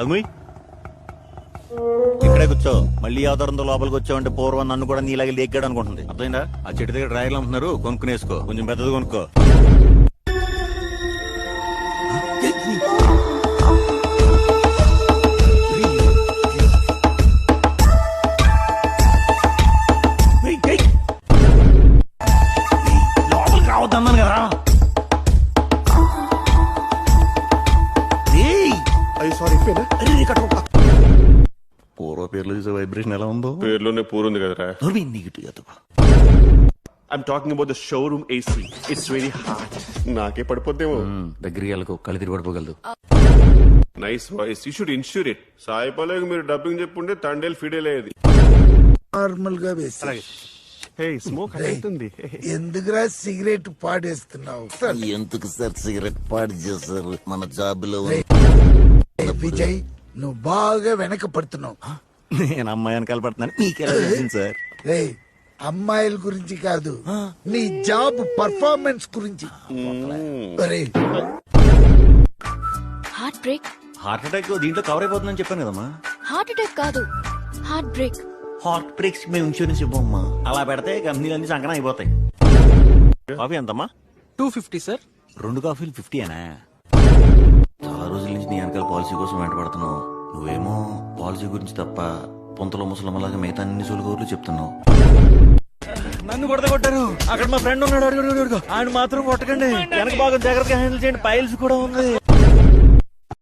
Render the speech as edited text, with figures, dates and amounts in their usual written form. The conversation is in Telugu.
అమ్మి ఇక్కడే కూర్చో. మళ్ళీ అవతరంతో లోపలికి వచ్చావంటే పూర్వం నన్ను కూడా నీలాగే లేకాడు అనుకుంటుంది. అర్థమైందా? ఆ చెట్టు దగ్గర డ్రాయర్లు అమ్ముతున్నారు, కొనుక్కునేసుకో. కొంచెం పెద్దది కొనుక్కో. లోపలికి రావద్దన్నాను కదా. పూర్వ పేర్లు చూసే వైబ్రేషన్ ఎలా ఉందో. పేర్లోనే పూరుంది కదరా. I'm talking about the showroom AC. It's really hot. నాకే పడిపోద్దేమో. దగ్గరికి వెళ్ళకు, కళ్ళు తిరిగి పడిపోగలదు. Nice voice, you should insure it. Sai పల్లవికి మీరు డబ్బింగ్ చెప్పుంటే తండేలు ఫీడేల్ అయ్యేది. నార్మల్ గా వేసి Hey, smoke అవుతుంది. ఎందుకురా సిగరెట్ పాడేస్తున్నావు? ఎందుకు సార్ సిగరెట్ పాడు చేశారు? మన జాబ్ లో విజయ్, నువ్వు బాగా వెనక పడుతున్నావు. నేను అమ్మాయి వెనకాల పడుతున్నాను, మీకెలా తెలిసింది సార్? రే, అమ్మాయిల గురించి కాదు, నీ జాబ్ పర్ఫార్మెన్స్ గురించి. రే, హార్ట్ బ్రేక్. హార్ట్ అటాక్ దీంట్లో కవర్ అయిపోతుందని చెప్పాను కదమ్మా. హార్ట్ అటాక్ కాదు, హార్ట్ బ్రేక్. హార్ట్ బ్రేక్స్ మేము ఇన్సూరెన్స్ ఇవ్వమ్మా. అలా పెడితే కంపెనీలన్నీ సంకనం అయిపోతాయి. కాఫీ ఎంతమ్మా? 250 సార్. 2 కాఫీలు 50 అనా? చాలా రోజుల నుంచి నీ వెనకాల పాలసీ కోసం వెంటబడుతున్నావు. నువ్వేమో పాలసీ గురించి తప్ప పొంతలో ముసలమ్మలాగా మిగతా అన్ని సొలుగోర్లు చెప్తున్నావు. నన్ను కొట్టారు. అక్కడ మా ఫ్రెండ్ ఉన్నాడు, అడుగు ఆయన మాత్రం కొట్టకండి. వెనక బాగా జాగ్రత్తగా హ్యాండిల్ చేయండి, పైల్స్ కూడా ఉంది.